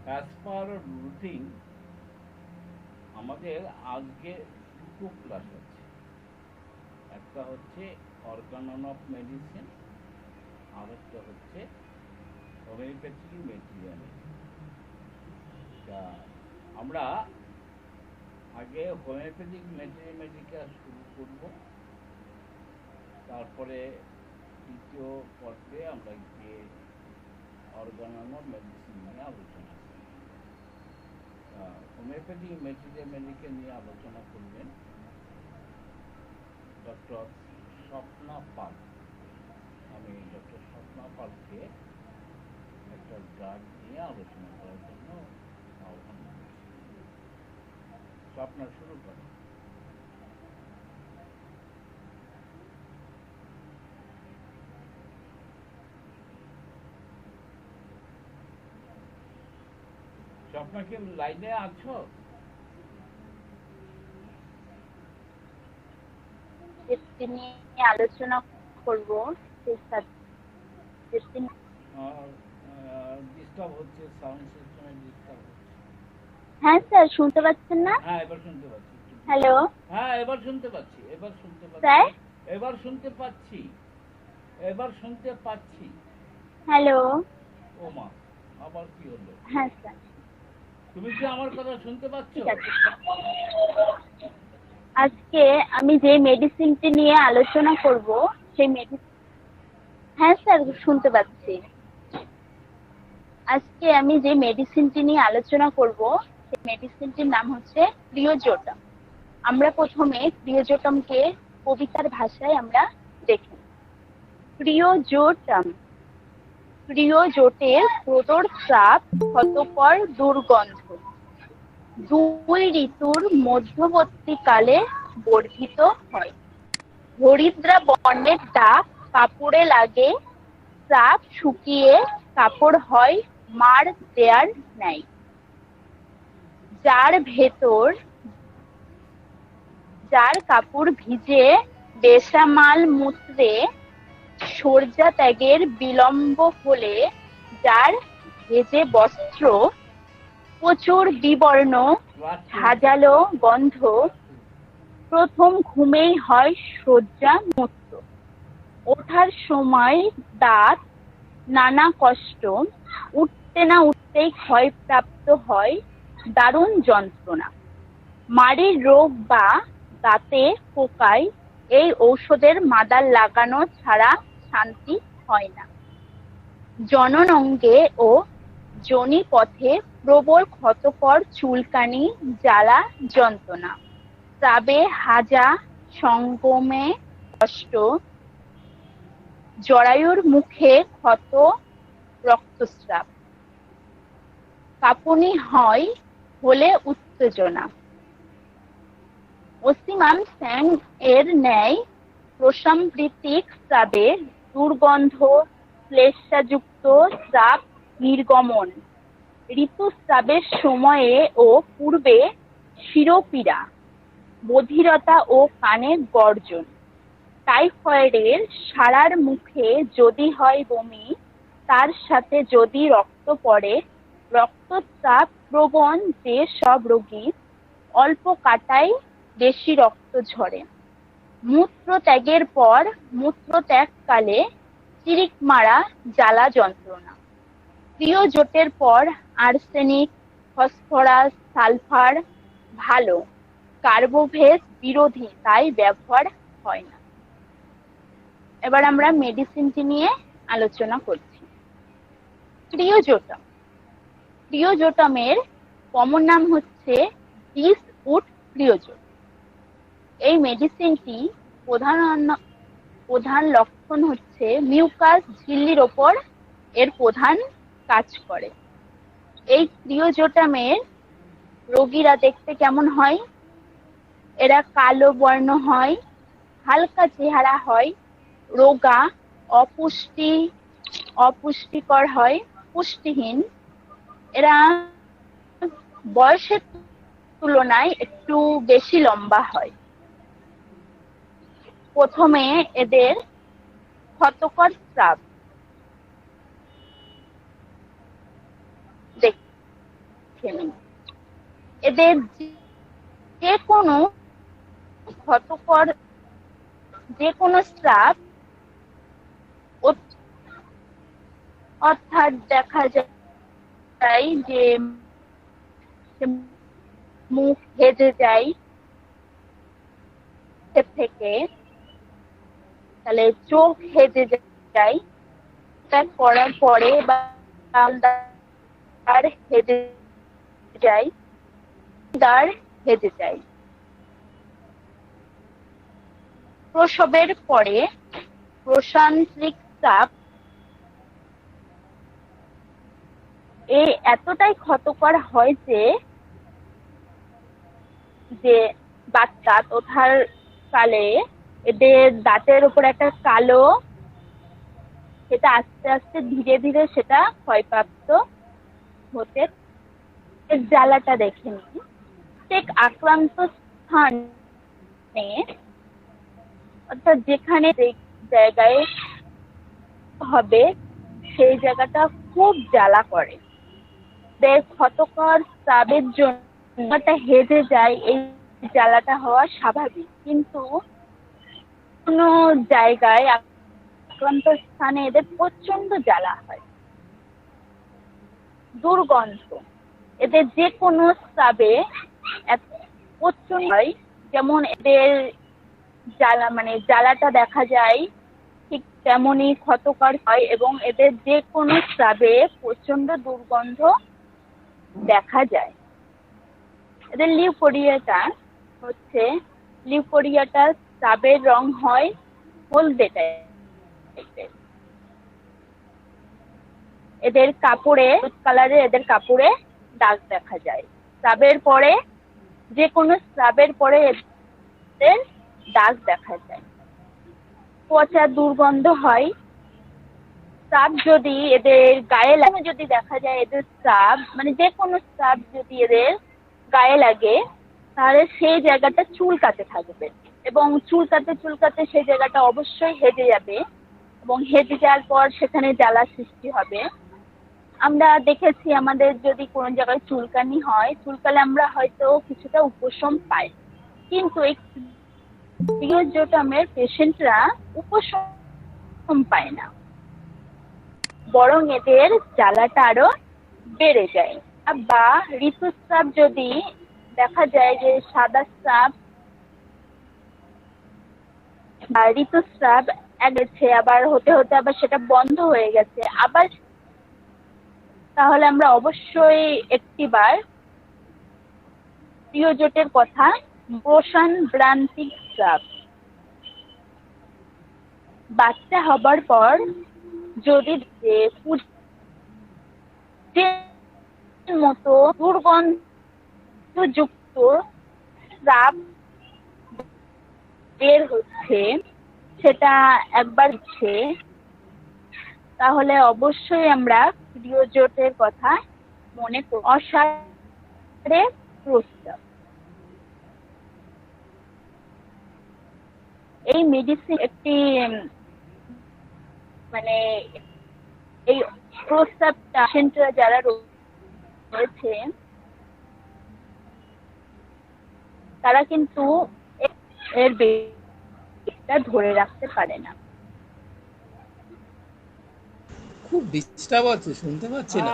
As per routine আমাদের আজকে দুটো ক্লাস আছে। একটা হচ্ছে অর্গানন অফ মেডিসিন, আর একটা হচ্ছে হোমিওপ্যাথি মেটেরিয়াল। আমরা আগে হোমিওপ্যাথিক মেটেরিয়াল শুরু করব, তারপরে দ্বিতীয় পর্বে আমরা গিয়ে অর্গানন অফ মেডিসিন নিয়ে আলোচনা করব। হোমিওপ্যাথিক মেটেরিয়াল নিয়ে আলোচনা করবেন ডক্টর স্বপ্না পাল। আমি ডক্টর স্বপ্না পালকে একটা ড্রাগ নিয়ে আলোচনা করার জন্য আহ্বান করছি। স্বপ্না, শুরু করেন। স্বপ্না কি লাইনে আছো? নিয়ে আলোচনা করব। ডিস্টার্ব হচ্ছে, সাউন্ড সিস্টেমে ডিস্টার্ব হচ্ছে। হ্যাঁ স্যার, শুনতে পাচ্ছেন না? হ্যাঁ, এবার শুনতে পাচ্ছি। হ্যালো। হ্যাঁ, এবার শুনতে পাচ্ছি। স্যার, এবার শুনতে পাচ্ছি। হ্যালো। ও মা, আবার কি হলো? হ্যাঁ স্যার। তুমি কি আমার কথা শুনতে পাচ্ছ? ঠিক আছে। আজকে আমি যে মেডিসিনটি নিয়ে আলোচনা করব সেই মেডিসিন। হ্যাঁ স্যার, শুনতে পাচ্ছি। আজকে আমি যে মেডিসিনটি নিয়ে আলোচনা করব সেই মেডিসিনটির নাম হচ্ছে ক্রিওজোটাম। আমরা প্রথমে ক্রিওজোটামকে কবিতার ভাষায় আমরা দেখি। ক্রিওজোটাম, ক্রিওজোটের প্রদর স্রাব ক্ষতকর দুর্গন্ধ, 2 ঋতুর মধ্যবর্তীকালে বর্ধিত হয়। হরিদ্রা বর্ণের দাগ কাপড়ে লাগে, স্রাব শুকিয়ে কাপড় হয় মার দেয়ার ন্যায়। যার কাপড় ভিজে বেসামাল মূত্রে সর্যা ত্যাগের বিলম্ব হলে, যার ভেজে বস্ত্র প্রচুর বিবর্ণ ঝাঁঝালো গন্ধ, প্রথম ঘুমেই হয় শয্যা মুক্ত। ওঠার সময় দাঁত নানা কষ্ট, উঠতে না উঠতেই ক্ষয়প্রাপ্ত হয় দারুণ যন্ত্রণা। মাড়ির রোগ বা দাঁতে পোকায় এই ঔষধের মাদার লাগানো ছাড়া শান্তি হয় না। জনন অঙ্গে ও যোনি পথে প্রবল ক্ষতকর চুলকানি, জ্বালা যন্ত্রণা, স্রাবে হাজা সঙ্গমে কষ্ট, জরায়ুর মুখে ক্ষত রক্তস্রাব, কাঁপুনি হয় হলে উত্তেজনা। অসীমাম স্যাং এর ন্যায় প্রসম্প্রীতিক স্রাবে দুর্গন্ধ, শ্লেষ্মাযুক্ত স্রাব নির্গমন, ঋতুস্রাবের সময়ে ও পূর্বে শিরোপীড়া, বধিরতা ও কানে গর্জন। টাইফয়েডের সারার মুখে যদি হয় বমি, তার সাথে যদি রক্ত পড়ে, রক্তচাপ প্রবণ যে সব রোগী, অল্প কাটায় বেশি রক্ত ঝরে। মূত্র ত্যাগের পর মূত্রত্যাগকালে চিরিক মারা জ্বালা যন্ত্রণা। ক্রিওজোটের পর আর্সেনিক, ফসফরাস, সালফার ভালো, কার্বোভেজ বিরোধী, তাই ব্যবহার হয় না। এবার আমরা মেডিসিনটি নিয়ে আলোচনা করছি। ক্রিওজোটাম, ক্রিওজোটামের কমন নাম হচ্ছে ডিসউড ক্রিওজোট। এই মেডিসিনটি প্রধান লক্ষণ হচ্ছে মিউকাস ঝিল্লির ওপর এর প্রধান কাজ করে। এই ক্রিওজোটামের রোগীরা দেখতে কেমন হয়? এরা কালো বর্ণ হয়, হালকা চেহারা হয়, রোগা, অপুষ্টিকর হয়, পুষ্টিহীন। এরা বয়সের তুলনায় একটু বেশি লম্বা হয়। প্রথমে এদের ক্ষতকর স্রাব দেখে নিই। এদের যে কোনো ক্ষতকর যে কোনো স্রাব অর্থাৎ দেখা যায় যে মুখ হেজে যায় থেকে, তাহলে চোখ হেজে যায়, তা করার পরে বা দাঁড় হেজে যায়, দাঁড় হেজে যায়। প্রসবের পরে প্রসান্ত্রিক চাপ এতটাই ক্ষতকর হয় যে বাচ্চা ওঠার কালে এদের দাঁতের উপর একটা কালো, সেটা আস্তে আস্তে ধীরে ধীরে সেটা ক্ষয়প্রাপ্ত হতে, জ্বালাটা দেখে নিই। প্রত্যেক আক্রান্ত স্থানে অর্থাৎ যেখানে জায়গায় হবে সেই জায়গাটা খুব জ্বালা করে। ক্ষতকর স্রাবের জন্য হেজে যায়, এই জ্বালাটা হওয়া স্বাভাবিক, কিন্তু কোন জায়গায় আক্রান্ত স্থানে এদের প্রচন্ড জ্বালা হয়, দুর্গন্ধ। এদের যে কোনো স্রাবে প্রচন্ড হয়, যেমন এদের জ্বালা মানে জ্বালাটা দেখা যায় ঠিক তেমনই ক্ষতকর হয়, এবং এদের যে কোনো স্রাবে প্রচন্ড দুর্গন্ধ দেখা যায়। এদের লিউকোরিয়াটা স্রাবের রং হয় হলদে টাইপের। এদের কাপড়ে কালারে এদের কাপড়ে দাগ দেখা যায়। স্রাবের পরে যে কোনো স্রাবের পরে এদের দাগ দেখা যায়। পচা দুর্গন্ধ হয়। স্রাব যদি এদের গায়ে লাগে, যদি দেখা যায় এদের স্রাব মানে যে কোনো স্রাব যদি এদের গায়ে লাগে, তাহলে সেই জায়গাটা চুলকাতে থাকবে, এবং চুলকাতে সেই জায়গাটা অবশ্যই হেজে যাবে, এবং হেজে যাওয়ার পর সেখানে জ্বালা সৃষ্টি হবে। আমরা দেখেছি আমাদের যদি কোনো জায়গায় চুলকানি হয়, চুলকালে আমরা হয়তো কিছুটা উপশম পাই, কিন্তু এই ক্রিওজোটমের পেশেন্টরা উপশম পায় না, বরং এদের জ্বালাটা আরো বেড়ে যায়। বা ঋতুস্রাব যদি দেখা যায় যে সাদা স্রাব বা ঋতুস্রাব গেছে, আবার হতে হতে আবার সেটা বন্ধ হয়ে গেছে আবার, তাহলে আমরা অবশ্যই একটিবার ক্রিওজোটের কথা, প্রসানগ্রান্তিক স্রাব। বাচ্চা হবার পর যদি মতো দুর্গন্ধযুক্ত স্রাব বের হচ্ছে, সেটা একবার তাহলে অবশ্যই আমরা ক্রিওজোটের কথা মনে করি। অসারে প্রস্রাব, এই মেডিসিন একটি মানে এই প্রস্রাব পেশেন্টরা যারা রয়েছে তারা কিন্তু এর বেগটা ধরে রাখতে পারে না। খুব ডিস্টার্ব আছে, শুনতে পাচ্ছি না।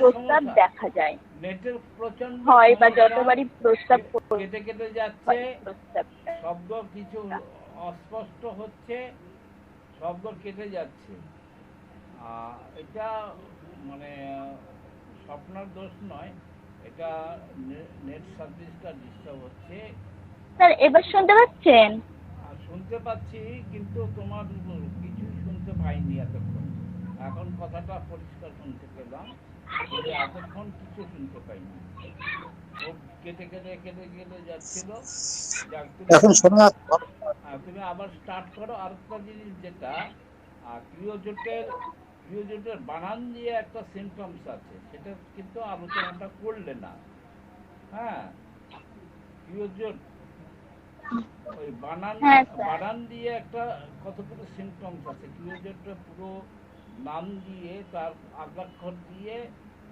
প্রস্রাব দেখা যায়, নেটের প্রচন্ড হয় বা যতবারই প্রস্রাব কেটে কেটে যাচ্ছে, প্রস্রাবটা শব্দ কিছু অস্পষ্ট হচ্ছে, শব্দ কেটে যাচ্ছে। এটা মানে স্বপ্নের দোষ নয়, এটা নেট সার্ভিসটা ডিস্টার্ব হচ্ছে। স্যার এবার শুনতে পাচ্ছেন? শুনতে পাচ্ছি, কিন্তু তোমার কিছু শুনতে পাইনি এতক্ষণ। এখন কথাটা পরিষ্কার শুনতে পেলাম, কিন্তু এতক্ষণ কিছু শুনতে পাইনি, খুব কেটে কেটে কেটে কেটে যাচ্ছিল। তুমি আবার স্টার্ট করো। আরেকটা জিনিস যেটা ক্রিওজোটের বানান দিয়ে একটা সিমটমস আছে, সেটা কিন্তু আলোচনাটা করলে না। হ্যাঁ, ক্রিওজোট ওই বানান দিয়ে একটা কতগুলো সিমটমস আছে। ক্রিওজোটটা পুরো নাম দিয়ে তার আগাক্ষর দিয়ে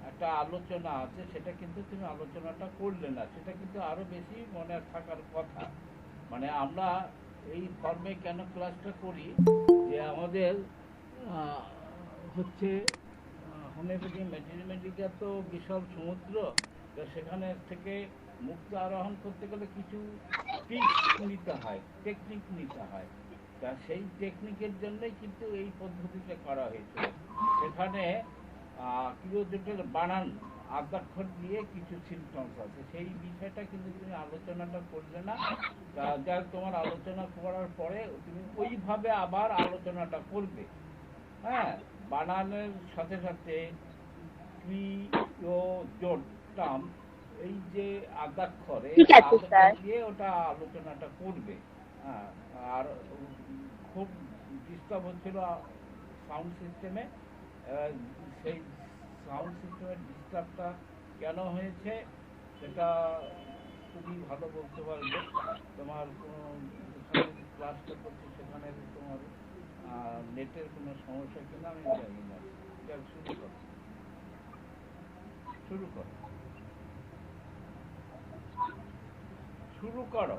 একটা আলোচনা আছে, সেটা কিন্তু তুমি আলোচনাটা করলে না, সেটা কিন্তু আরো বেশি মনে থাকার কথা। মানে আমরা এই ফর্মে কেন ক্লাসটা করি, যে আমাদের হচ্ছে হোমিওপ্যাথি ম্যাথমেটিকা তো বিশাল সমুদ্র, তো সেখানে থেকে মুক্ত আরোহণ করতে গেলে কিছু টিপস নিতে হয়, টেকনিক নিতে হয়। তা সেই টেকনিকের জন্যই কিন্তু এই পদ্ধতিটা করা হয়েছিল। সেখানে ক্রিয়োজোটের বানান আদ্যাক্ষর দিয়ে কিছু সিমটমস আছে, সেই বিষয়টা কিন্তু তুমি আলোচনাটা করলে না। যা তোমার আলোচনা করার পরে তুমি ওইভাবে আবার আলোচনাটা করবে। হ্যাঁ, বানানের সাথে সাথে ক্রিয়োজোট টার্ম, এই যে আদ্যাক্ষর, এই আদ্যাক্ষর দিয়ে ওটা আলোচনাটা করবে। হ্যাঁ, আর খুব ডিস্টার্ব হচ্ছিল সাউন্ড সিস্টেমে। সেই সাউন্ড সিস্টেমের ডিস্টার্বটা কেন হয়েছে সেটা খুবই ভালো বলতে পারবে। তোমার যেখানে ক্লাসটা করছি সেখানে তোমার নেটের কোনো সমস্যা কিনা আমি জানি না। শুরু করো, শুরু করো, শুরু করো।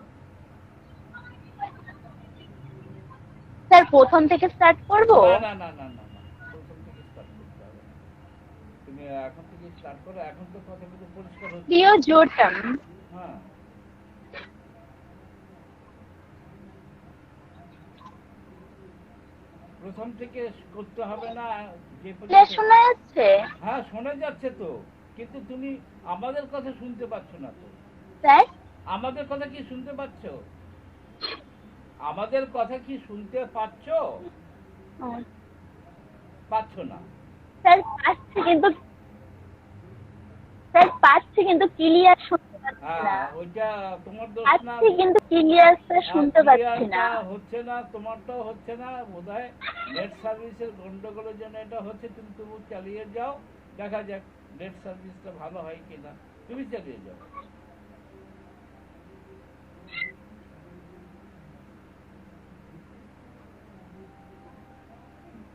স্যার প্রথম থেকে স্টার্ট করব? না না না না না, প্রথম থেকে স্টার্ট করতে হবে। তুমি এখন থেকে স্টার্ট করো, এখন তো কথাগুলো পরিষ্কার হচ্ছে। ক্রিয়োজোটাম। হ্যাঁ, প্রথম থেকে করতে হবে না। যে শোনা যাচ্ছে? হ্যাঁ, শোনা যাচ্ছে তো, কিন্তু তুমি আমাদের কথা শুনতে পাচ্ছ না তো। স্যার আমাদের কথা কি শুনতে পাচ্ছ? আমাদের কথা কি শুনতে পাচ্ছ? পাচ্ছ না? স্যার পাচ্ছি, কিন্তু স্যার পাচ্ছি কিন্তু ক্লিয়ার শুনতে পাচ্ছি না। ওইটা তোমার দোষ না। পাচ্ছি কিন্তু ক্লিয়ার স্যার শুনতে পাচ্ছি না। হচ্ছে না, তোমারটাও হচ্ছে না বোধহয়। নেট সার্ভিসের গন্ডগোলের জন্য এটা হচ্ছে। তুমি তবু চালিয়ে যাও, দেখা যাক নেট সার্ভিসটা ভালো হয় কিনা। তুমি চালিয়ে যাও।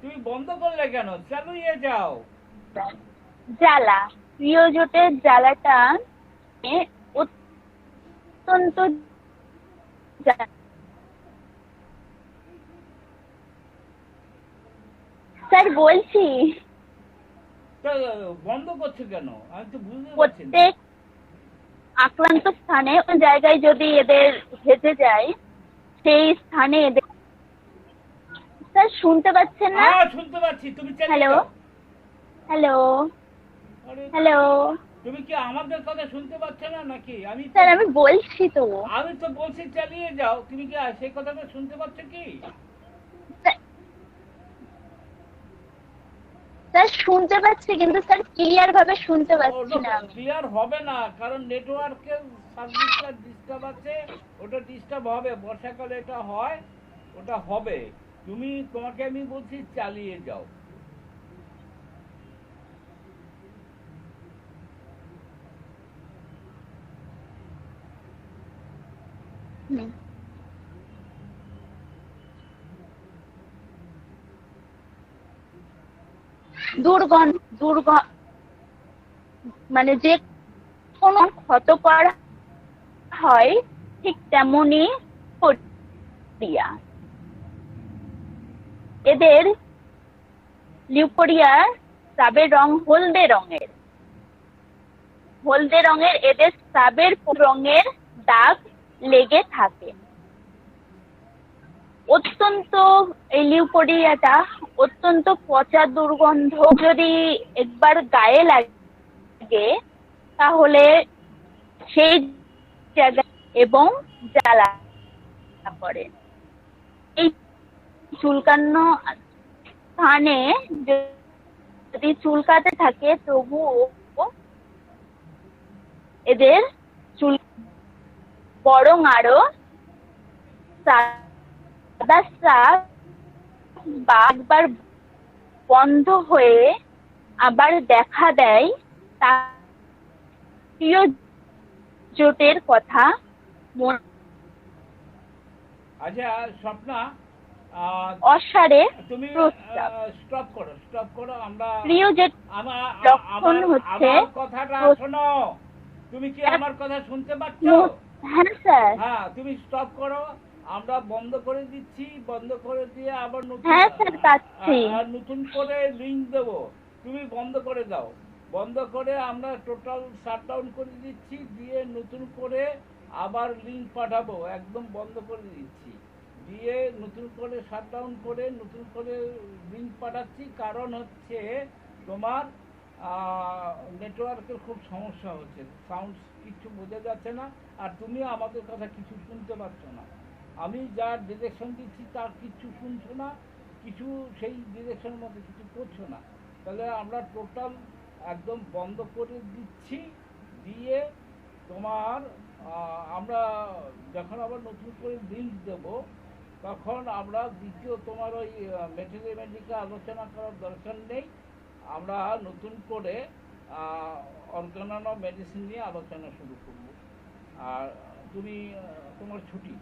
তুমি বন্ধ করলে কেন? চালিয়ে যাও। জ্বালা, ক্রিয়োজোটের জ্বালাটা অত্যন্ত স্যার বলছি বন্ধ করছো কেন? আমি তো বুঝতে পারছি না। প্রত্যেক আক্রান্ত স্থানে ওই জায়গায় যদি এদের হেঁটে যায়, সেই স্থানে এদের। স্যার শুনতে পাচ্ছেন না? শুনতে পাচ্ছি, তুমি হ্যালো হ্যালো হ্যালো। তুমি কি আমাদের কথা শুনতে পাচ্ছ না নাকি? স্যার আমি বলছি তো। আমি তো বলছি চালিয়ে যাও। তুমি কি সেই কথাটা শুনতে পাচ্ছ কি? স্যার শুনতে পাচ্ছি, কিন্তু স্যার ক্লিয়ার ভাবে শুনতে পাচ্ছি না। ক্লিয়ার হবে না, কারণ নেটওয়ার্কের সার্ভিসটা ডিস্টার্ব আছে। ওটা ডিস্টার্ব হবে, বর্ষাকালে এটা হয়, ওটা হবে। তোমাকে আমি বলছি চালিয়ে যাও। মানে যে কোনো ক্ষত করা হয় ঠিক তেমনি লিউকোরিয়া। এদের লিউকোরিয়ার স্রাবের রং হলদে রঙের। হলদে রঙের এদের স্রাবের রঙের দাগ লেগে থাকে। অত্যন্ত এই লিউকোরিয়াটা অত্যন্ত পচা দুর্গন্ধ। যদি একবার গায়ে লাগে তাহলে সেই জায়গায় এবং জ্বালা করে। এই চুলকানো স্থানে যদি চুলকাতে থাকে তবুও এদের চুল বরং আরো সাদা স্রাব বা একবার বন্ধ হয়ে আবার দেখা দেয়। জোটের কথা আচ্ছা স্বপ্না, অসারে তুমি প্রস্রাব। স্টপ করো আমরা প্রিয় যে আমার লক্ষণ হচ্ছে আমার কথাটা শোনো, তুমি কি আমার কথা শুনতে পাচ্ছ? হ্যাঁ স্যার। হ্যাঁ, তুমি স্টপ করো, আমরা বন্ধ করে দিচ্ছি, বন্ধ করে দিয়ে আবার হ্যাঁ স্যার, পাচ্ছি। নতুন করে লিংক দেবো, তুমি বন্ধ করে দাও। বন্ধ করে আমরা টোটাল শাটডাউন করে দিচ্ছি, দিয়ে নতুন করে আবার লিংক পাঠাবো, একদম বন্ধ করে দিচ্ছি, দিয়ে নতুন করে শাটডাউন করে নতুন করে লিংক পাঠাচ্ছি। কারণ হচ্ছে তোমার নেটওয়ার্কের খুব সমস্যা হচ্ছে, সাউন্ড কিছু বোঝা যাচ্ছে না, আর তুমি আমাদের কথা কিছু শুনতে পাচ্ছ না। আমি যা ডিরেকশন দিচ্ছি তার কিছু শুনছো না, কিছু সেই ডিরেকশনের মধ্যে কিছু করছো না। তাহলে আমরা টোটাল একদম বন্ধ করে দিচ্ছি, দিয়ে তোমার আমরা যখন আবার নতুন করে লিঙ্ক দেব, তখন আমরা দ্বিতীয় তোমার ওই মেটেরিয়ালিকে আলোচনা করার দরকার নেই, আমরা নতুন করে অর্গানো মেডিসিন নিয়ে আলোচনা শুরু করব। আর তুমি তোমার ছুটি।